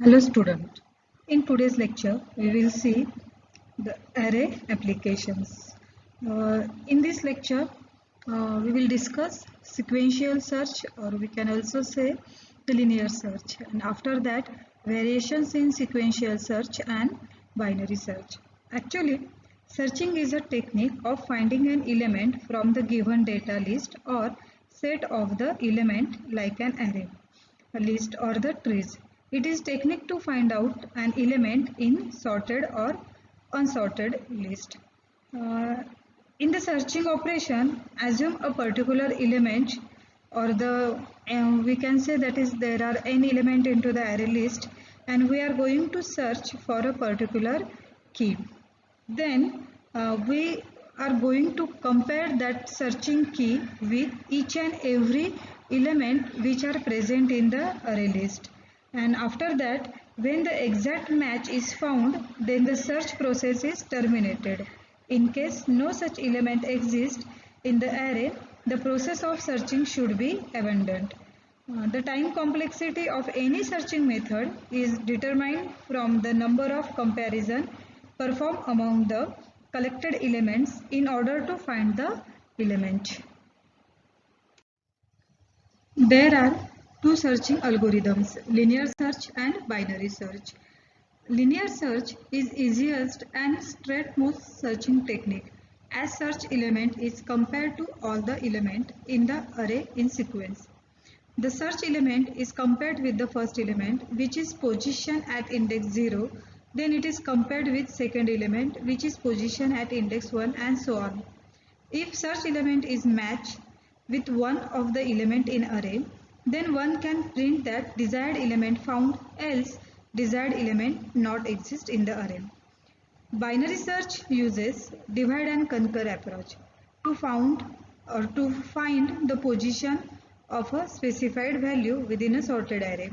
Hello student. In today's lecture we will see the array applications. In this lecture we will discuss sequential search, or we can also say the linear search, and after that variations in sequential search and binary search. Actually, searching is a technique of finding an element from the given data list or set of the element like an array, a list, or the trees. It is technique to find out an element in sorted or unsorted list. Uh, in the searching operation, assume a particular element, or we can say that is there are n element into the array list, and we are going to search for a particular key. Then we are going to compare that searching key with each and every element which are present in the array list. And after that, when the exact match is found, then the search process is terminated. In case no such element exists in the array, the process of searching should be abandoned. The time complexity of any searching method is determined from the number of comparison performed among the collected elements in order to find the element. There are two searching algorithms, linear search and binary search. Linear search is easiest and straightmost searching technique, as search element is compared to all the element in the array in sequence. The search element is compared with the first element, which is position at index 0, then it is compared with second element, which is position at index 1, and so on. If search element is matched with one of the element in array, then one can print that desired element found, else desired element not exist in the array. Binary search uses divide and conquer approach to find the position of a specified value within a sorted array.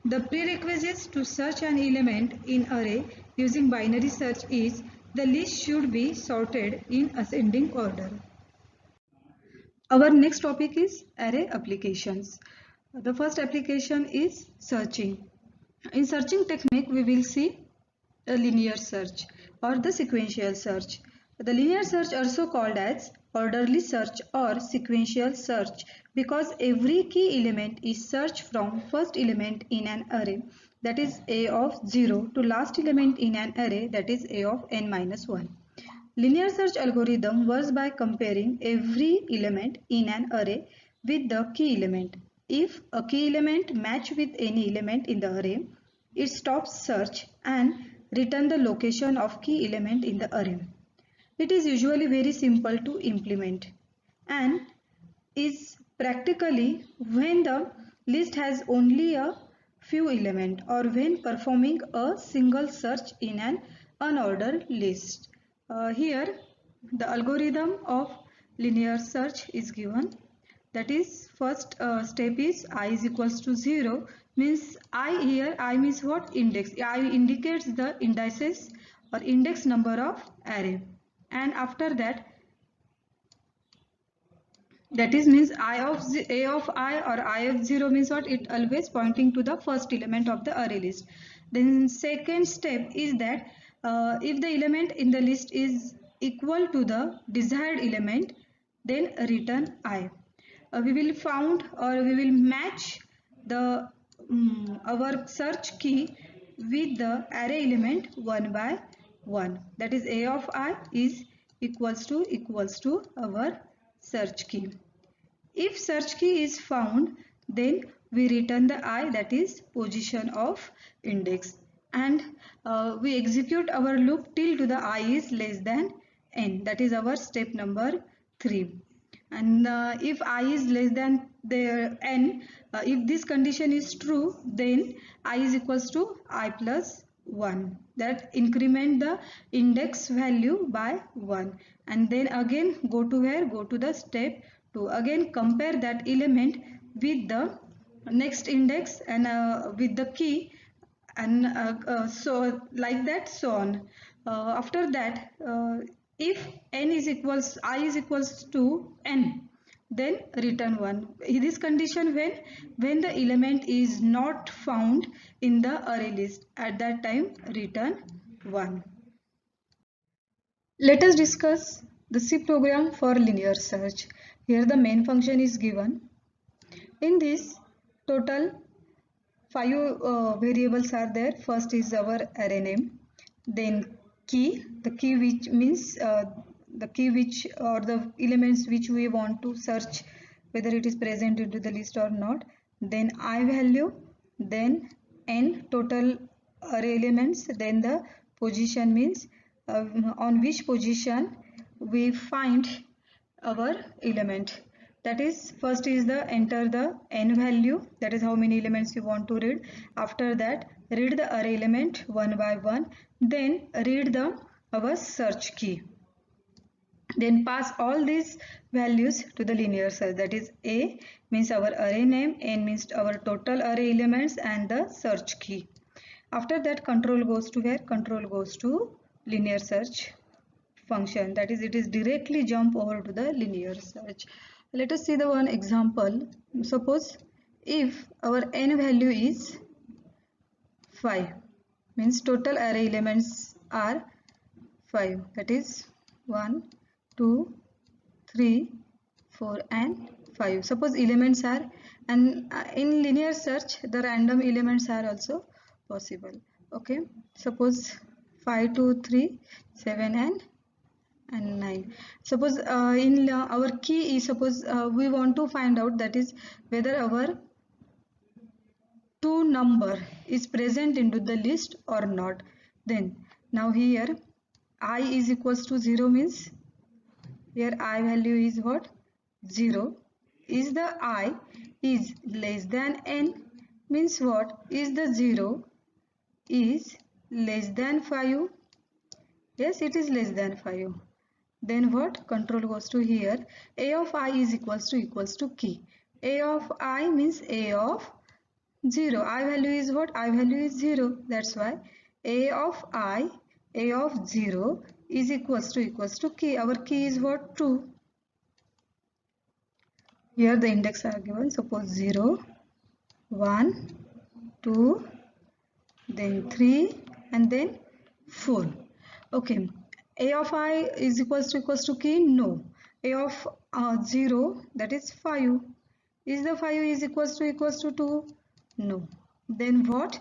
The prerequisites to search an element in array using binary search is the list should be sorted in ascending order. Our next topic is array applications. The first application is searching. In searching technique, we will see a linear search or the sequential search. The linear search also called as orderly search or sequential search because every key element is searched from first element in an array, that is a of 0, to last element in an array, that is a of n minus 1. Linear search algorithm works by comparing every element in an array with the key element. If a key element match with any element in the array, it stops search and return the location of key element in the array. It is usually very simple to implement and is practically when the list has only a few elements or when performing a single search in an unordered list. Here the algorithm of linear search is given. That is, first step is I is equals to 0, means I here, I means what? Index. I indicates the indices or index number of array, and after that, that is means a of I or I of 0 means what? It always pointing to the first element of the array list. Then second step is that if the element in the list is equal to the desired element, then return I. We will found or we will match the our search key with the array element one by one. That is a of I is equals to our search key. If search key is found, then we return the I, that is position of index, and we execute our loop till to the I is less than n. That is our step number 3. And if I is less than the n, if this condition is true, then I is equals to I plus 1. That increment the index value by 1, and then again go to where? Go to the step 2. Again compare that element with the next index and with the key, and so like that, so on. After that, if n is equals I is equals to n, then return 1. In this condition, when the element is not found in the array list, at that time return 1. Let us discuss the C program for linear search. Here the main function is given. In this, total 5 variables are there. First is our array name, then key, the key which means the key which or the elements which we want to search, whether it is present into the list or not, then I value, then n total array elements, then the position means on which position we find our element. That is, first is the enter the n value, that is how many elements you want to read. After that, read the array element one by one, then read the our search key, then pass all these values to the linear search. That is, a means our array name, n means our total array elements, and the search key. After that, control goes to where? Control goes to linear search function. That is, it is directly jump over to the linear search. Let us see the one example. Suppose if our n value is 5, means total array elements are 5, that is 1, 2, 3, 4 and 5. Suppose elements are, and in linear search the random elements are also possible. Okay, suppose 5, 2, 3, 7 and 9. Suppose in our key is, suppose we want to find out, that is whether our 2 number is present into the list or not. Then now here I is equals to 0 means here I value is what? 0. Is the I is less than n means what? Is the 0 is less than 5? Yes, it is less than 5. Then what? Control goes to here. A of I is equals to key. A of I means A of 0. I value is what? I value is 0. That's why A of I, A of 0 is equals to key. Our key is what? 2. Here the index are given. Suppose 0, 1, 2, then 3 and then 4. Okay. A of I is equals to key? No. A of 0, that is 5. Is the 5 is equals to 2? No. Then what?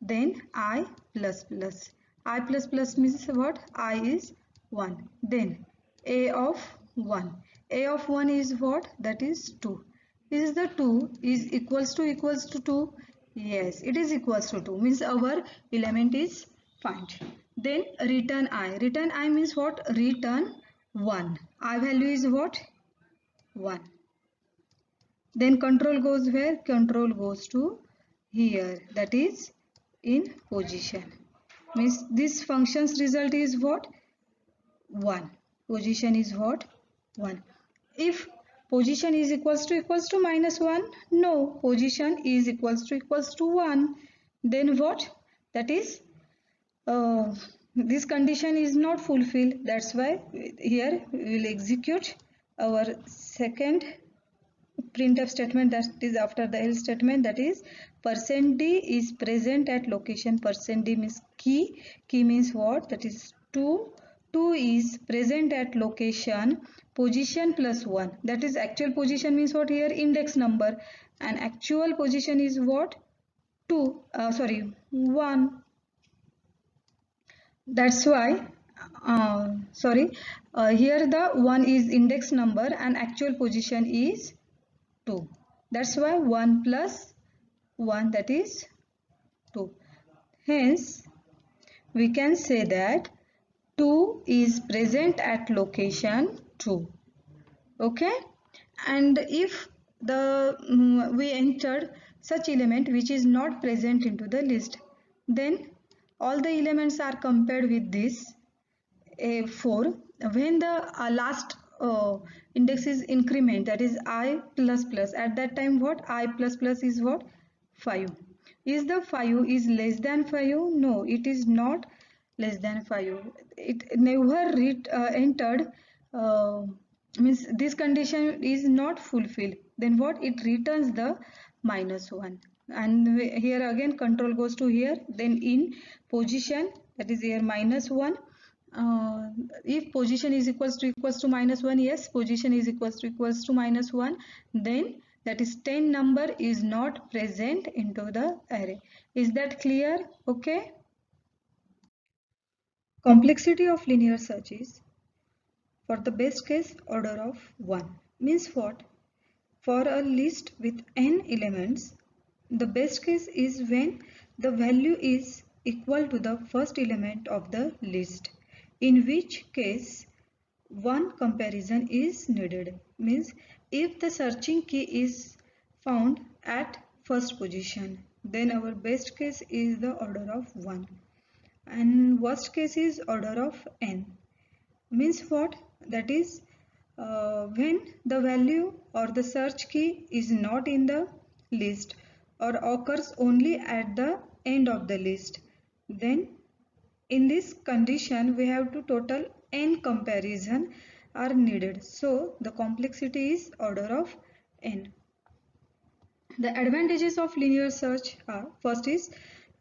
Then I plus plus. I plus plus means what? I is 1. Then A of 1. A of 1 is what? That is 2. Is the 2 is equals to 2? Yes, it is equals to 2. Means our element is found. Then return I. Return I means what? Return 1. I value is what? 1. Then control goes where? Control goes to here. That is in position. Means this function's result is what? 1. Position is what? 1. If position is equals to minus 1, no. Position is equals to 1. Then what? That is this condition is not fulfilled. That's why here we will execute our second printf statement, that is after the else statement, that is %d is present at location. %d means key. Key means what? That is 2. 2 is present at location. Position plus 1. That is actual position means what? Here index number, and actual position is what? 2. 1. That's why here the 1 is index number and actual position is 2. That's why 1 plus 1, that is 2. Hence we can say that 2 is present at location 2. Okay, and if the we entered such element which is not present into the list, then all the elements are compared with this A4. When the last index is increment, that is I plus plus, at that time what? I plus plus is what? 5. Is the 5 is less than 5? No, it is not less than 5. It never entered means this condition is not fulfilled, then what, it returns the -1. And here again control goes to here, then in position, that is here -1. If position is equals to -1, yes, position is equals to -1, then that is 10 number is not present into the array. Is that clear? Okay. Complexity of linear search is for the best case order of 1. Means what? For a list with n elements, the best case is when the value is equal to the first element of the list, in which case one comparison is needed. Means if the searching key is found at first position, then our best case is the order of 1 and worst case is order of n. Means what? That is when the value or the search key is not in the list or occurs only at the end of the list, then in this condition we have to total n comparison are needed. So the complexity is order of n. The advantages of linear search are, first is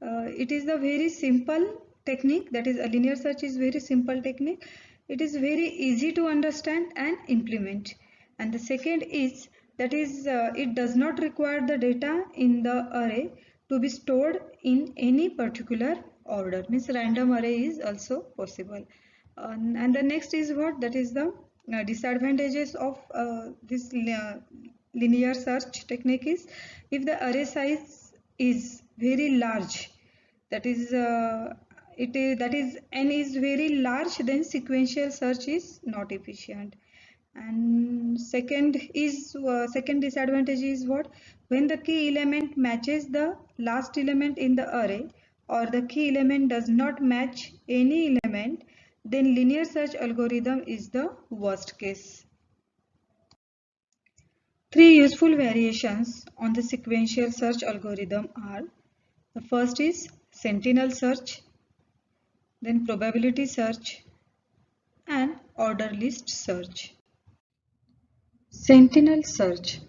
it is the very simple technique, that is a linear search is very simple technique. It is very easy to understand and implement. And the second is that is it does not require the data in the array to be stored in any particular order, means random array is also possible. And the next is what, that is the disadvantages of this linear search technique is, if the array size is very large, that is that is n is very large, then sequential search is not efficient. And second disadvantage is what, when the key element matches the last element in the array or the key element does not match any element, then linear search algorithm is the worst case. Three useful variations on the sequential search algorithm are, the first is sentinel search, then probability search and order list search. Sentinel search.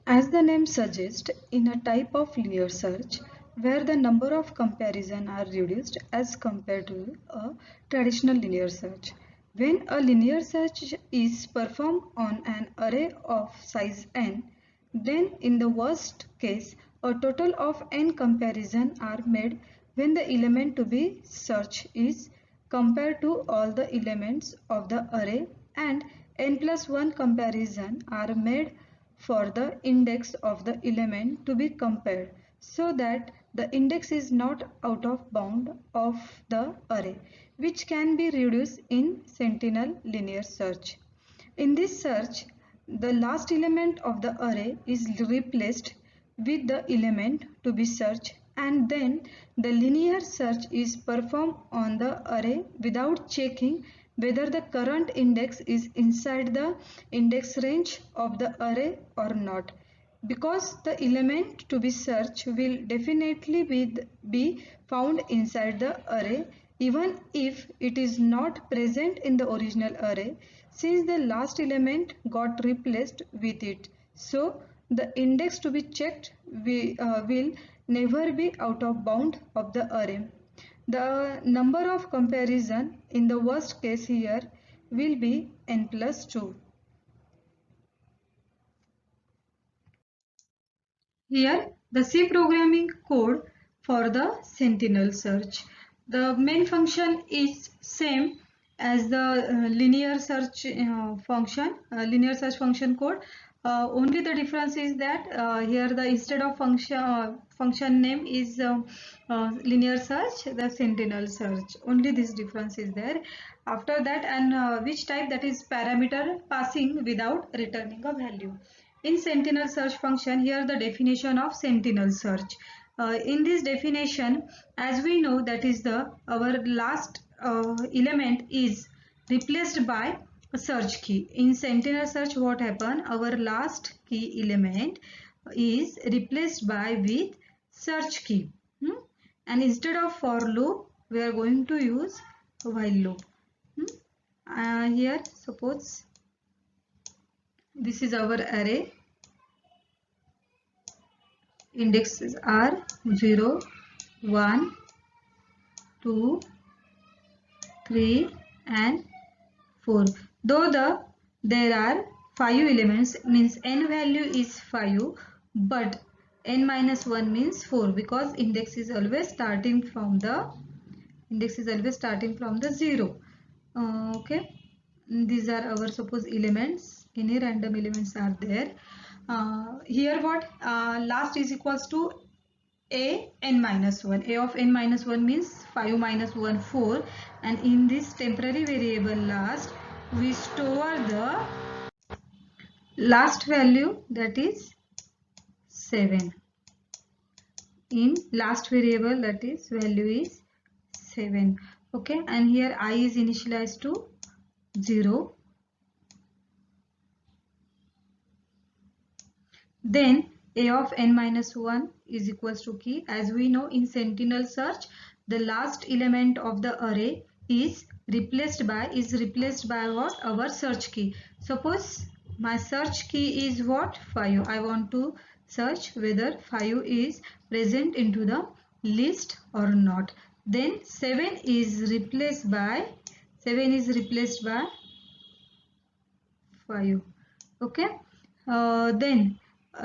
As the name suggests, in a type of linear search where the number of comparisons are reduced as compared to a traditional linear search. When a linear search is performed on an array of size n, then in the worst case, a total of n comparisons are made when the element to be searched is compared to all the elements of the array, and n plus 1 comparison are made for the index of the element to be compared, so that the index is not out of bound of the array, which can be reduced in sentinel linear search. In this search, the last element of the array is replaced with the element to be searched, and then the linear search is performed on the array without checking whether the current index is inside the index range of the array or not, because the element to be searched will definitely be found inside the array even if it is not present in the original array, since the last element got replaced with it. So the index to be checked will never be out of bound of the array. The number of comparison in the worst case here will be n plus 2. Here the C programming code for the sentinel search. The main function is same as the linear search function code. Only the difference is that here the instead of function name is linear search, the sentinel search. Only this difference is there. After that, and which type, that is parameter passing without returning a value. In sentinel search function, here the definition of sentinel search. In this definition, as we know, that is the our last element is replaced by a search key. In sentinel search, what happen? Our last key element is replaced by with search key. And instead of for loop, we are going to use while loop. Here suppose This is our array. Indexes are 0, 1, 2, 3 and 4. Though there are 5 elements, means n value is 5, but n minus 1 means 4, because index is always starting from the 0. Okay, these are our suppose elements. Any random elements are there. Here what last is equals to a n minus 1. A of n minus 1 means 5 minus 1 4, and in this temporary variable last we store the last value, that is 7. In last variable, that is value is 7. Okay, and here I is initialized to 0. Then a of n minus 1 is equals to key. As we know, in sentinel search, the last element of the array is replaced by what? Our search key. Suppose my search key is what? 5. I want to search whether 5 is present into the list or not. Then 7 is replaced by 5. Okay. Then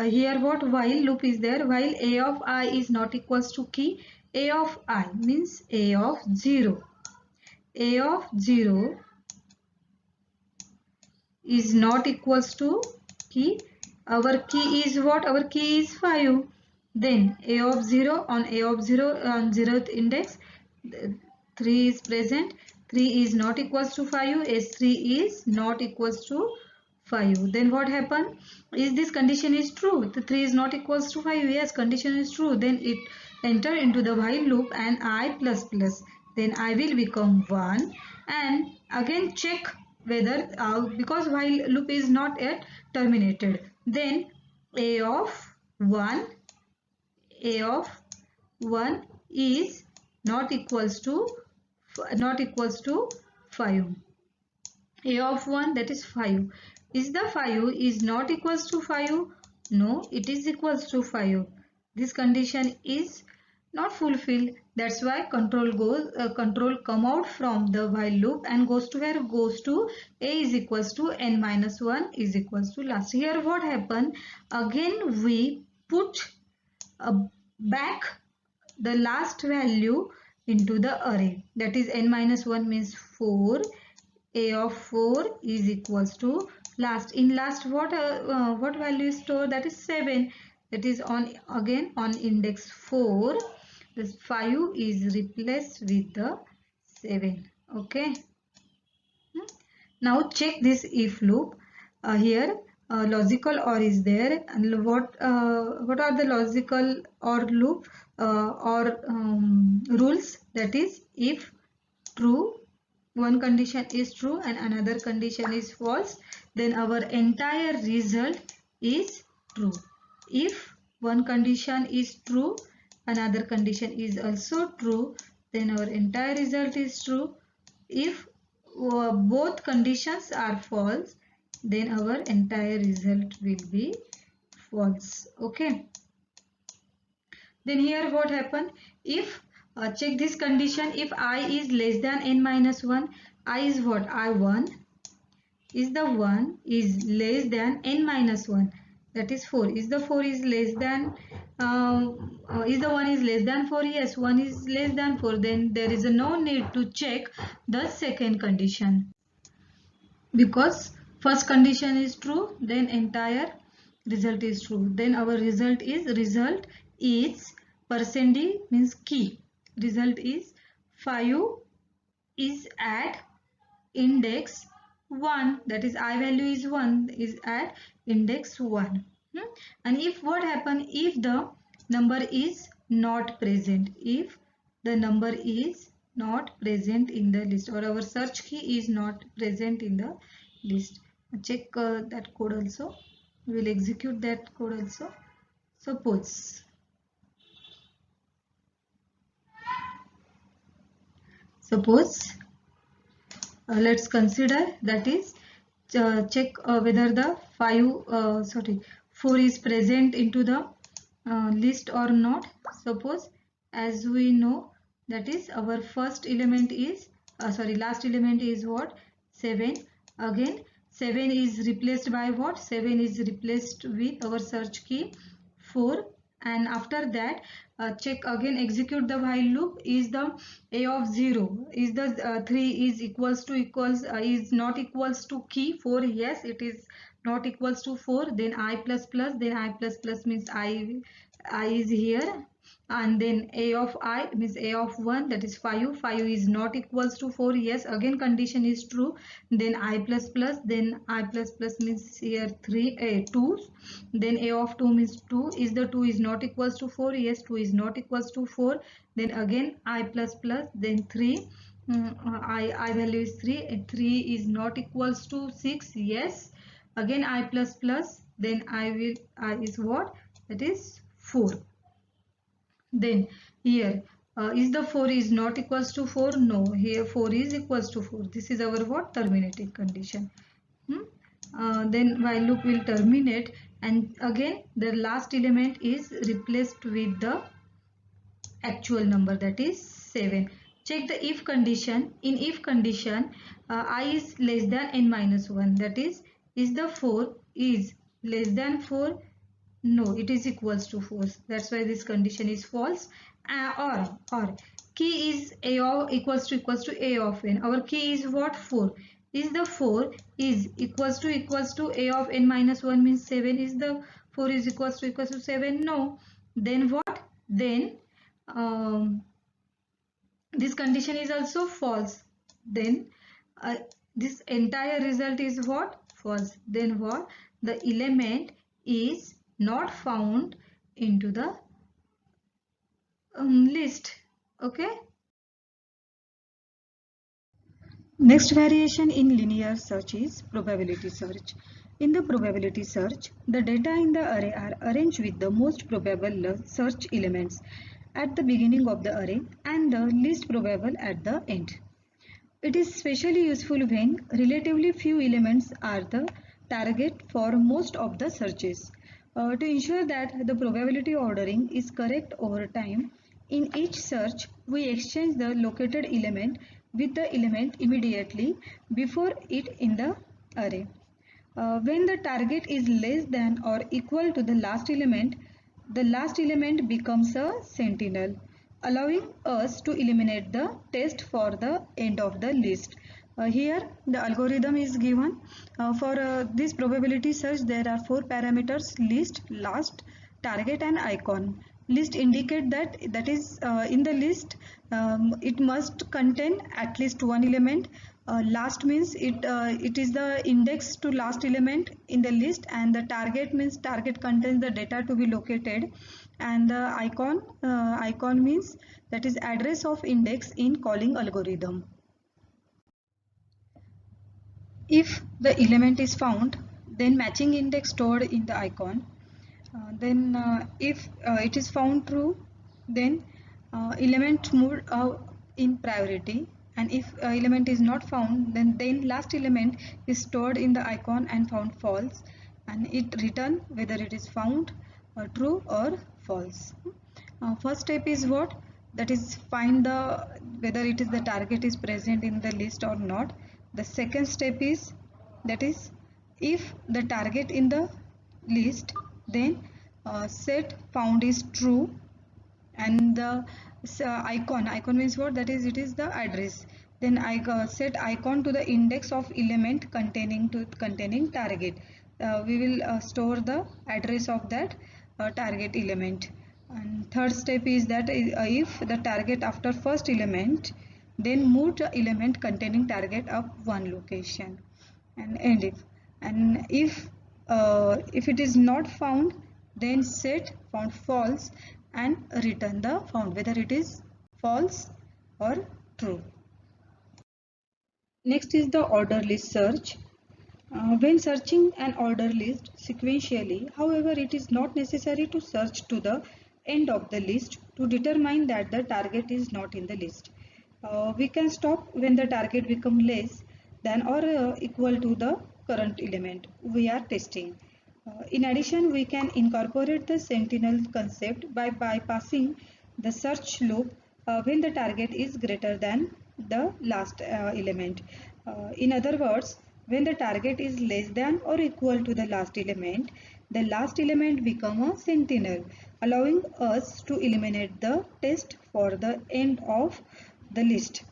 here what? While loop is there. While a of I is not equals to key, a of I means a of 0. A of 0 is not equals to key. Our key is what? Our key is 5. Then a of 0 on 0th index, 3 is present. 3 is not equals to 5. S3 is not equals to 5. Then what happened? Is this condition is true? The 3 is not equals to 5. Yes, condition is true. Then it enter into the while loop and I plus plus. Then I will become 1, and again check whether because while loop is not yet terminated. Then a of 1 is not equals to 5. A of 1, that is 5. Is the 5 is not equals to 5? No, it is equals to 5. This condition is not fulfilled. That's why control come out from the while loop and goes to where? Goes to a is equals to n minus 1 is equals to last. Here what happened? Again we put back the last value into the array, that is n minus 1 means 4. A of 4 is equals to last. In last what value is stored? That is 7. That is on again on index 4. This 5 is replaced with the 7. Okay. Now check this if loop. Here logical OR is there, and what are the logical OR loop or rules? That is, if true, one condition is true and another condition is false, then our entire result is true. If one condition is true, another condition is also true, then our entire result is true. If both conditions are false, then our entire result will be false. Okay. Then here what happened? If check this condition, if I is less than n minus 1, I is what? I1 is the 1 is less than n minus 1, that is 4. Is the 4 is less than is the 1 is less than 4? Yes, 1 is less than 4. Then there is no need to check the second condition, because first condition is true, then entire result is true. Then our result is percent d means key. Result is 5 is at index 1, that is I value is 1 is at index 1. And if what happen, if the number is not present, if the number is not present in the list, or our search key is not present in the list, check that code also. We will execute that code also. Suppose let's consider, that is check whether the 4 is present into the list or not. Suppose, as we know, that is our first element is last element is what? 7. Again 7 is replaced by what? 7 is replaced with our search key 4, and after that check again, execute the while loop. Is the a of 0, is the 3 is is not equals to key 4? Yes, it is not equals to 4. Then I plus plus, then I plus plus means I is here, and then a of I means a of 1, that is 5. 5 is not equals to 4. Yes, again condition is true. Then I plus plus, then I plus plus means here 2. Then a of 2 means 2. Is the 2 is not equals to 4? Yes, 2 is not equals to 4. Then again I plus plus, then 3. I value is 3, and 3 is not equals to 6. Yes, again I plus plus, then I is what? That is 4. Then here is the 4 is not equals to 4? No, here 4 is equals to 4. This is our what? Terminating condition. Then while loop will terminate, and again the last element is replaced with the actual number, that is 7. Check the if condition. In if condition, I is less than n minus 1, that is the 4 is less than 4? No, it is equals to 4. That's why this condition is false. Or key is a of equals to a of n. Our key is what? 4. Is the 4 is equals to a of n minus 1 means 7? Is the 4 is equals to 7? No. Then what? Then this condition is also false. Then this entire result is what? False. Then what? The element is not found into the list. Okay. Next variation in linear search is probability search. In the probability search, the data in the array are arranged with the most probable search elements at the beginning of the array and the least probable at the end. It is especially useful when relatively few elements are the target for most of the searches. To ensure that the probability ordering is correct over time, in each search we exchange the located element with the element immediately before it in the array. When the target is less than or equal to the last element becomes a sentinel, allowing us to eliminate the test for the end of the list. Here the algorithm is given. For this probability search, there are 4 parameters: list, last, target and icon. List indicate that is in the list it must contain at least one element. Last means it is the index to last element in the list, and the target means target contains the data to be located, and the icon means that is address of index in calling algorithm. If the element is found, then matching index stored in the icon. Then if it is found true, then element moved in priority, and if element is not found, then last element is stored in the icon and found false, and it return whether it is found true or false. First step is what? That is find the whether it is the target is present in the list or not. The second step is that is if the target in the list, then set found is true, and the icon means what? That is it is the address. Then I set icon to the index of element containing target. We will store the address of that target element. And third step is that if the target after first element, then move the element containing target up one location. And if it is not found, then set found false and return the found whether it is false or true. Next is the order list search. When searching an order list sequentially, however, it is not necessary to search to the end of the list to determine that the target is not in the list. We can stop when the target becomes less than or equal to the current element we are testing. In addition, we can incorporate the sentinel concept by bypassing the search loop when the target is greater than the last element. In other words, when the target is less than or equal to the last element become a sentinel, allowing us to eliminate the test for the end of the list.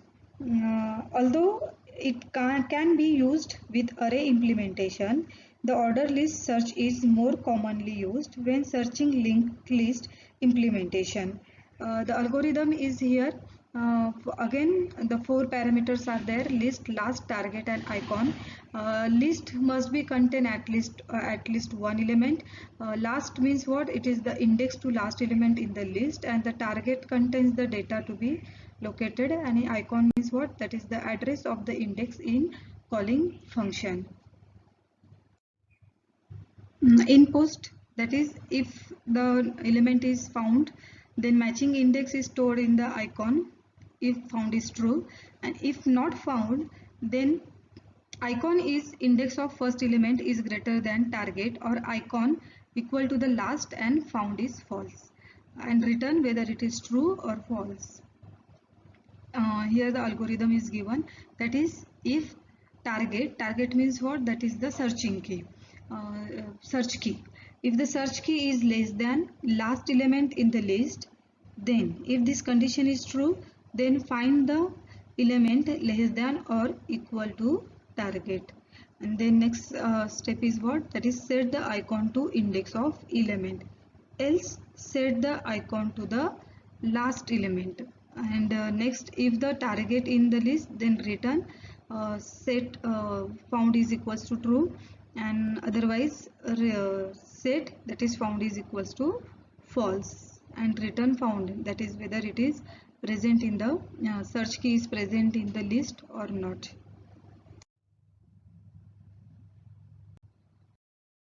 Although it can be used with array implementation, the order list search is more commonly used when searching linked list implementation. The algorithm is here. Again, the four parameters are there: list, last, target, and icon. List must be contain at least one element. Last means what? It is the index to last element in the list, and the target contains the data to be located. And icon means what? That is the address of the index in calling function. In post, that is, if the element is found, then matching index is stored in the icon if found is true, and if not found, then icon is index of first element is greater than target, or icon equal to the last and found is false, and return whether it is true or false. Here the algorithm is given, that is, if target means what? That is the searching key, search key. If the search key is less than last element in the list, then if this condition is true, then find the element less than or equal to target. And then next step is what? That is, set the icon to index of element, else set the icon to the last element. And next, if the target in the list, then return set found is equals to true, and otherwise set that is found is equals to false, and return found, that is whether it is present in the search key is present in the list or not.